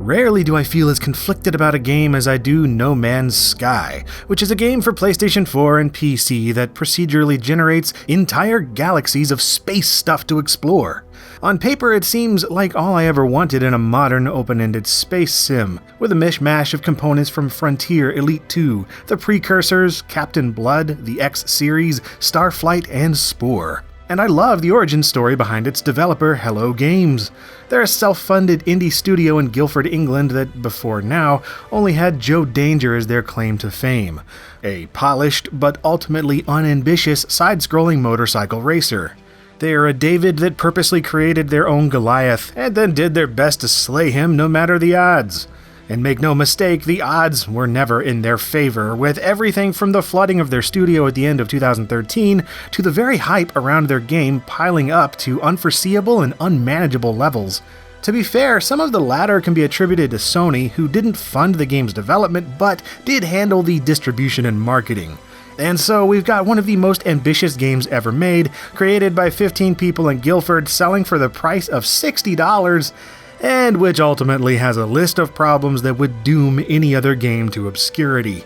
Rarely do I feel as conflicted about a game as I do No Man's Sky, which is a game for PlayStation 4 and PC that procedurally generates entire galaxies of space stuff to explore. On paper, it seems like all I ever wanted in a modern open-ended space sim, with a mishmash of components from Frontier, Elite 2, the precursors, Captain Blood, the X series, Starflight, and Spore. And I love the origin story behind its developer, Hello Games. They're a self-funded indie studio in Guildford, England that, before now, only had Joe Danger as their claim to fame. A polished, but ultimately unambitious, side-scrolling motorcycle racer. They are a David that purposely created their own Goliath, and then did their best to slay him no matter the odds. And make no mistake, the odds were never in their favor, with everything from the flooding of their studio at the end of 2013 to the very hype around their game piling up to unforeseeable and unmanageable levels. To be fair, some of the latter can be attributed to Sony, who didn't fund the game's development but did handle the distribution and marketing. And so we've got one of the most ambitious games ever made, created by 15 people in Guildford, selling for the price of $60, and which ultimately has a list of problems that would doom any other game to obscurity.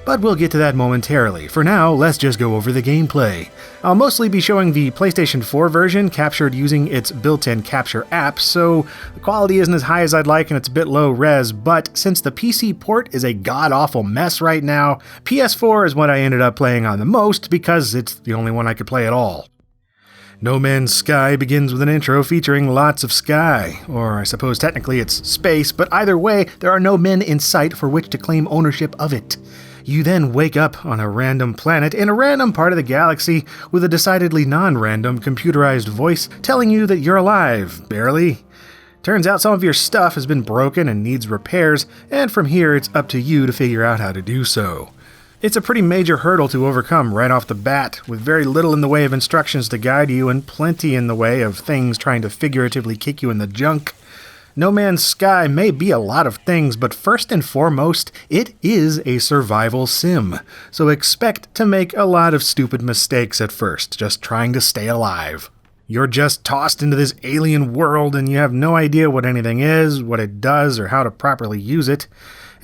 But we'll get to that momentarily. For now, let's just go over the gameplay. I'll mostly be showing the PlayStation 4 version captured using its built-in capture app, so the quality isn't as high as I'd like and it's a bit low res, but since the PC port is a god-awful mess right now, PS4 is what I ended up playing on the most because it's the only one I could play at all. No Man's Sky begins with an intro featuring lots of sky, or I suppose technically it's space, but either way, there are no men in sight for which to claim ownership of it. You then wake up on a random planet in a random part of the galaxy with a decidedly non-random computerized voice telling you that you're alive, barely. Turns out some of your stuff has been broken and needs repairs, and from here it's up to you to figure out how to do so. It's a pretty major hurdle to overcome right off the bat, with very little in the way of instructions to guide you and plenty in the way of things trying to figuratively kick you in the junk. No Man's Sky may be a lot of things, but first and foremost, it is a survival sim. So expect to make a lot of stupid mistakes at first, just trying to stay alive. You're just tossed into this alien world and you have no idea what anything is, what it does, or how to properly use it.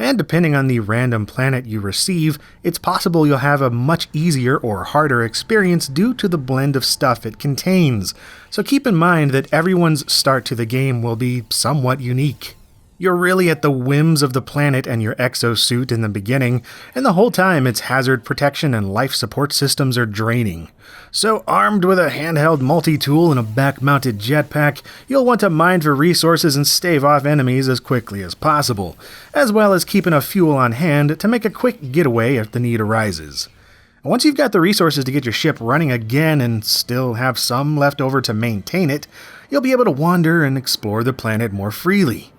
And depending on the random planet you receive, it's possible you'll have a much easier or harder experience due to the blend of stuff it contains. So keep in mind that everyone's start to the game will be somewhat unique. You're really at the whims of the planet and your exosuit in the beginning, and the whole time its hazard protection and life support systems are draining. So armed with a handheld multi-tool and a back-mounted jetpack, you'll want to mine for resources and stave off enemies as quickly as possible, as well as keep enough fuel on hand to make a quick getaway if the need arises. Once you've got the resources to get your ship running again and still have some left over to maintain it, you'll be able to wander and explore the planet more freely.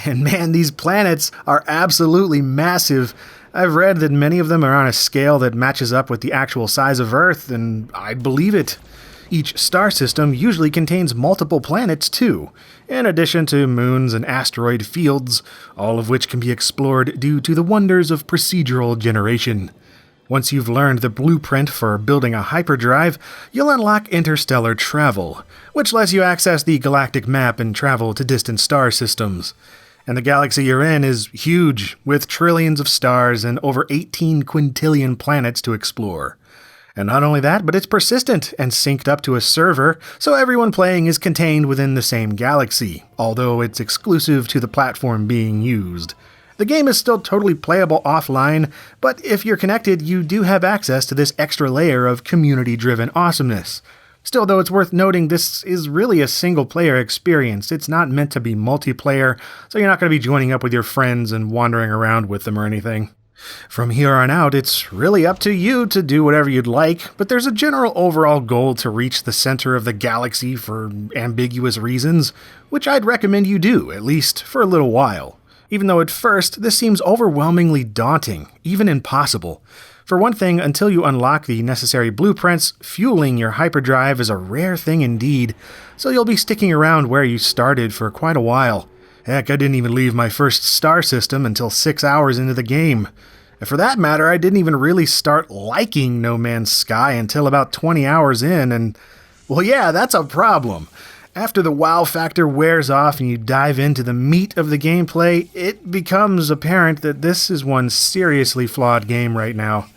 And man, these planets are absolutely massive. I've read that many of them are on a scale that matches up with the actual size of Earth, and I'd believe it. Each star system usually contains multiple planets too, in addition to moons and asteroid fields, all of which can be explored due to the wonders of procedural generation. Once you've learned the blueprint for building a hyperdrive, you'll unlock interstellar travel, which lets you access the galactic map and travel to distant star systems. And the galaxy you're in is huge, with trillions of stars and over 18 quintillion planets to explore. And not only that, but it's persistent and synced up to a server, so everyone playing is contained within the same galaxy, although it's exclusive to the platform being used. The game is still totally playable offline, but if you're connected, you do have access to this extra layer of community-driven awesomeness. Still, though, it's worth noting this is really a single-player experience. It's not meant to be multiplayer, so you're not going to be joining up with your friends and wandering around with them or anything. From here on out, it's really up to you to do whatever you'd like, but there's a general overall goal to reach the center of the galaxy for ambiguous reasons, which I'd recommend you do, at least for a little while. Even though at first, this seems overwhelmingly daunting, even impossible. For one thing, until you unlock the necessary blueprints, fueling your hyperdrive is a rare thing indeed, so you'll be sticking around where you started for quite a while. Heck, I didn't even leave my first star system until 6 hours into the game. And for that matter, I didn't even really start liking No Man's Sky until about 20 hours in, and well, yeah, that's a problem. After the wow factor wears off and you dive into the meat of the gameplay, it becomes apparent that this is one seriously flawed game right now.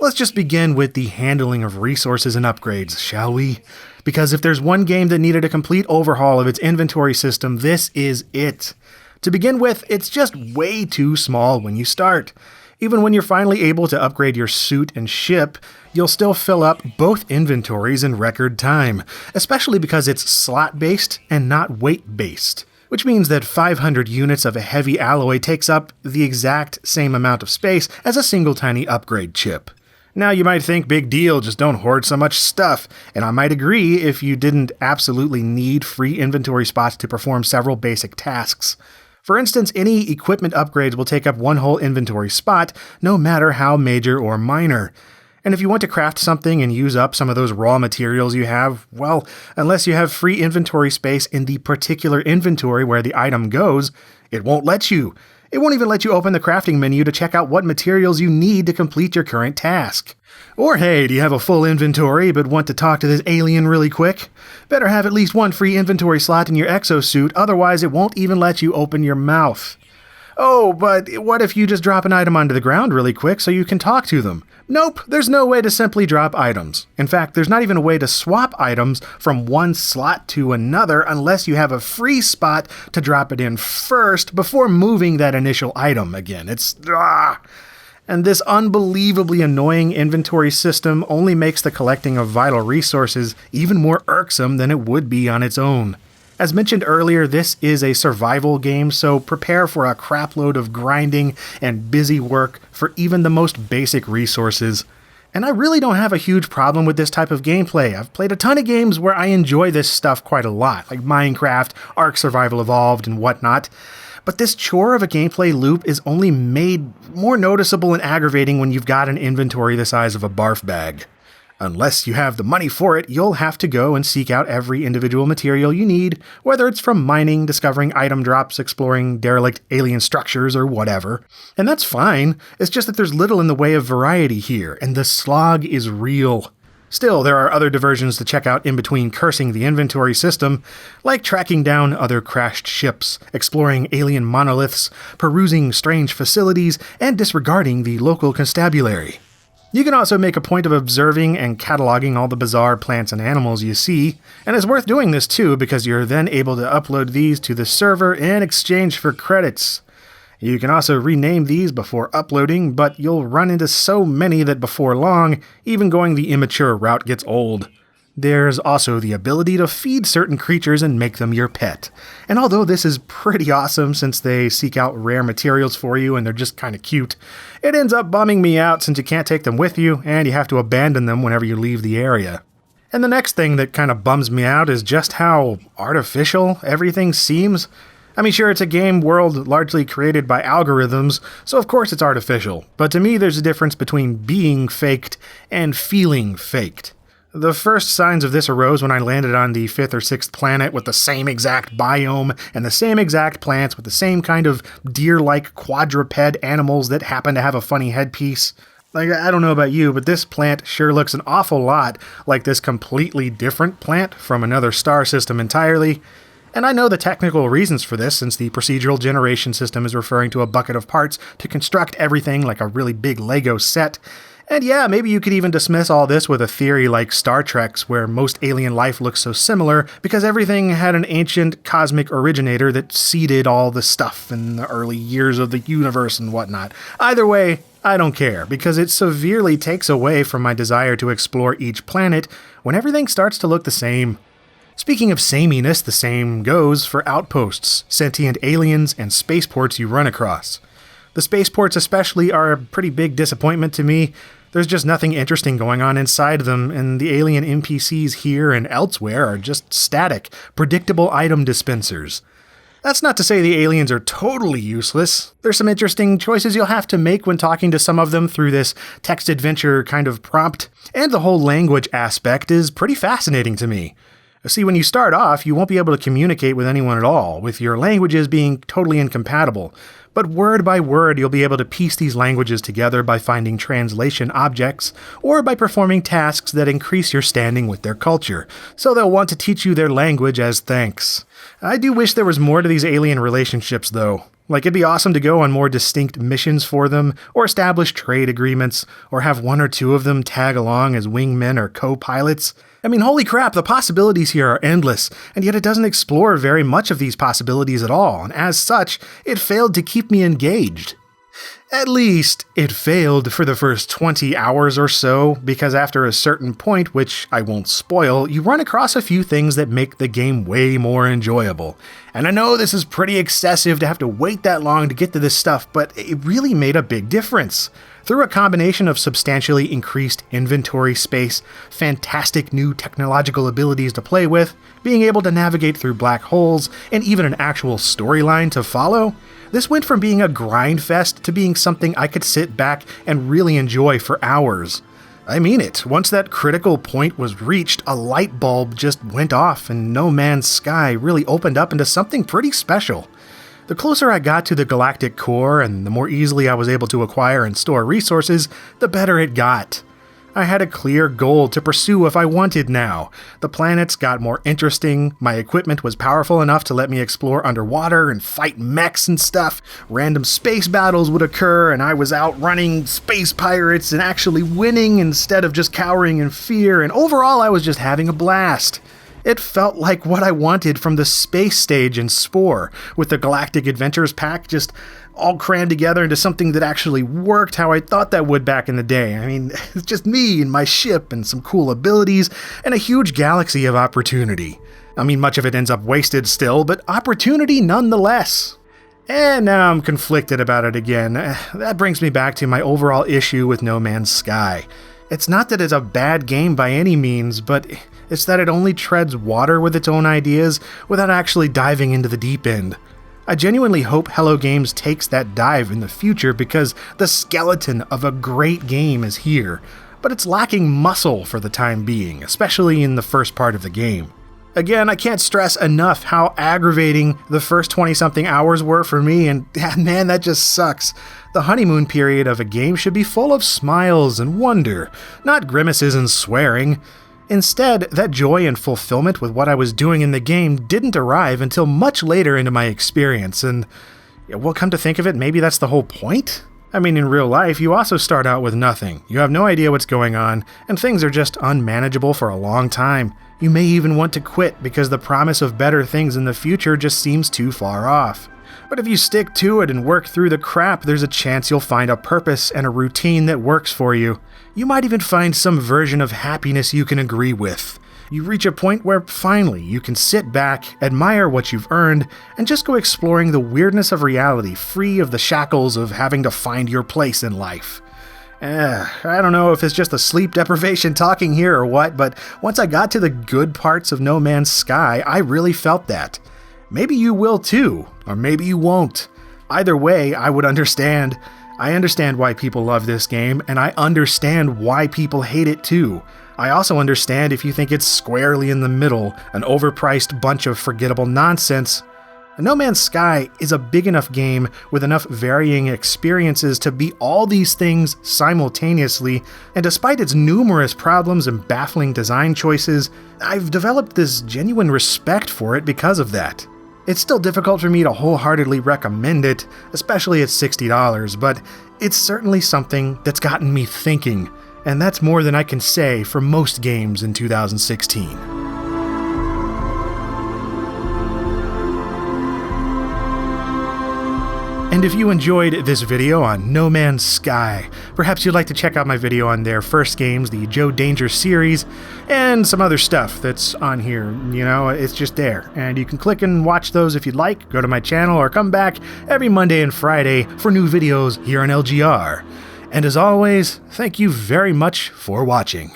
Let's just begin with the handling of resources and upgrades, shall we? Because if there's one game that needed a complete overhaul of its inventory system, this is it. To begin with, it's just way too small when you start. Even when you're finally able to upgrade your suit and ship, you'll still fill up both inventories in record time, especially because it's slot-based and not weight-based, which means that 500 units of a heavy alloy takes up the exact same amount of space as a single tiny upgrade chip. Now you might think, big deal, just don't hoard so much stuff, and I might agree if you didn't absolutely need free inventory spots to perform several basic tasks. For instance, any equipment upgrades will take up one whole inventory spot, no matter how major or minor. And if you want to craft something and use up some of those raw materials you have, well, unless you have free inventory space in the particular inventory where the item goes, it won't let you. It won't even let you open the crafting menu to check out what materials you need to complete your current task. Or hey, do you have a full inventory but want to talk to this alien really quick? Better have at least one free inventory slot in your exosuit, otherwise it won't even let you open your mouth. Oh, but what if you just drop an item onto the ground really quick so you can talk to them? Nope, there's no way to simply drop items. In fact, there's not even a way to swap items from one slot to another unless you have a free spot to drop it in first before moving that initial item again. And this unbelievably annoying inventory system only makes the collecting of vital resources even more irksome than it would be on its own. As mentioned earlier, this is a survival game, so prepare for a crapload of grinding and busy work for even the most basic resources. And I really don't have a huge problem with this type of gameplay. I've played a ton of games where I enjoy this stuff quite a lot, like Minecraft, Ark Survival Evolved, and whatnot. But this chore of a gameplay loop is only made more noticeable and aggravating when you've got an inventory the size of a barf bag. Unless you have the money for it, you'll have to go and seek out every individual material you need, whether it's from mining, discovering item drops, exploring derelict alien structures, or whatever. And that's fine, it's just that there's little in the way of variety here, and the slog is real. Still, there are other diversions to check out in between cursing the inventory system, like tracking down other crashed ships, exploring alien monoliths, perusing strange facilities, and disregarding the local constabulary. You can also make a point of observing and cataloging all the bizarre plants and animals you see, and it's worth doing this too because you're then able to upload these to the server in exchange for credits. You can also rename these before uploading, but you'll run into so many that before long, even going the immature route gets old. There's also the ability to feed certain creatures and make them your pet. And although this is pretty awesome since they seek out rare materials for you and they're just kind of cute, it ends up bumming me out since you can't take them with you and you have to abandon them whenever you leave the area. And the next thing that kind of bums me out is just how artificial everything seems. I mean, sure, it's a game world largely created by algorithms, so of course it's artificial. But to me, there's a difference between being faked and feeling faked. The first signs of this arose when I landed on the 5th or 6th planet with the same exact biome and the same exact plants with the same kind of deer-like quadruped animals that happen to have a funny headpiece. Like, I don't know about you, but this plant sure looks an awful lot like this completely different plant from another star system entirely. And I know the technical reasons for this, since the procedural generation system is referring to a bucket of parts to construct everything like a really big Lego set. And yeah, maybe you could even dismiss all this with a theory like Star Trek's, where most alien life looks so similar because everything had an ancient cosmic originator that seeded all the stuff in the early years of the universe and whatnot. Either way, I don't care, because it severely takes away from my desire to explore each planet when everything starts to look the same. Speaking of sameness, the same goes for outposts, sentient aliens, and spaceports you run across. The spaceports especially are a pretty big disappointment to me. There's just nothing interesting going on inside them, and the alien NPCs here and elsewhere are just static, predictable item dispensers. That's not to say the aliens are totally useless. There's some interesting choices you'll have to make when talking to some of them through this text adventure kind of prompt, and the whole language aspect is pretty fascinating to me. See, when you start off, you won't be able to communicate with anyone at all, with your languages being totally incompatible. But word by word, you'll be able to piece these languages together by finding translation objects, or by performing tasks that increase your standing with their culture, so they'll want to teach you their language as thanks. I do wish there was more to these alien relationships, though. Like, it'd be awesome to go on more distinct missions for them, or establish trade agreements, or have one or two of them tag along as wingmen or co-pilots. I mean, holy crap, the possibilities here are endless, and yet it doesn't explore very much of these possibilities at all, and as such, it failed to keep me engaged. At least, it failed for the first 20 hours or so, because after a certain point, which I won't spoil, you run across a few things that make the game way more enjoyable. And I know this is pretty excessive to have to wait that long to get to this stuff, but it really made a big difference. Through a combination of substantially increased inventory space, fantastic new technological abilities to play with, being able to navigate through black holes, and even an actual storyline to follow, this went from being a grind fest to being something I could sit back and really enjoy for hours. I mean it, once that critical point was reached, a light bulb just went off and No Man's Sky really opened up into something pretty special. The closer I got to the galactic core and the more easily I was able to acquire and store resources, the better it got. I had a clear goal to pursue if I wanted now. The planets got more interesting, my equipment was powerful enough to let me explore underwater and fight mechs and stuff, random space battles would occur and I was out running space pirates and actually winning instead of just cowering in fear, and overall I was just having a blast. It felt like what I wanted from the space stage in Spore, with the Galactic Adventures pack just all crammed together into something that actually worked how I thought that would back in the day. I mean, it's just me and my ship and some cool abilities and a huge galaxy of opportunity. I mean, much of it ends up wasted still, but opportunity nonetheless. And now I'm conflicted about it again. That brings me back to my overall issue with No Man's Sky. It's not that it's a bad game by any means, but it's that it only treads water with its own ideas without actually diving into the deep end. I genuinely hope Hello Games takes that dive in the future because the skeleton of a great game is here, but it's lacking muscle for the time being, especially in the first part of the game. Again, I can't stress enough how aggravating the first 20-something hours were for me, and man, that just sucks. The honeymoon period of a game should be full of smiles and wonder, not grimaces and swearing. Instead, that joy and fulfillment with what I was doing in the game didn't arrive until much later into my experience, and, well, come to think of it, maybe that's the whole point? I mean, in real life, you also start out with nothing. You have no idea what's going on, and things are just unmanageable for a long time. You may even want to quit because the promise of better things in the future just seems too far off. But if you stick to it and work through the crap, there's a chance you'll find a purpose and a routine that works for you. You might even find some version of happiness you can agree with. You reach a point where finally you can sit back, admire what you've earned, and just go exploring the weirdness of reality, free of the shackles of having to find your place in life. I don't know if it's just a sleep deprivation talking here or what, but once I got to the good parts of No Man's Sky, I really felt that. Maybe you will too, or maybe you won't. Either way, I would understand. I understand why people love this game, and I understand why people hate it too. I also understand if you think it's squarely in the middle, an overpriced bunch of forgettable nonsense. No Man's Sky is a big enough game with enough varying experiences to be all these things simultaneously, and despite its numerous problems and baffling design choices, I've developed this genuine respect for it because of that. It's still difficult for me to wholeheartedly recommend it, especially at $60, but it's certainly something that's gotten me thinking, and that's more than I can say for most games in 2016. And if you enjoyed this video on No Man's Sky, perhaps you'd like to check out my video on their first games, the Joe Danger series, and some other stuff that's on here. You know, it's just there. And you can click and watch those if you'd like, go to my channel, or come back every Monday and Friday for new videos here on LGR. And as always, thank you very much for watching.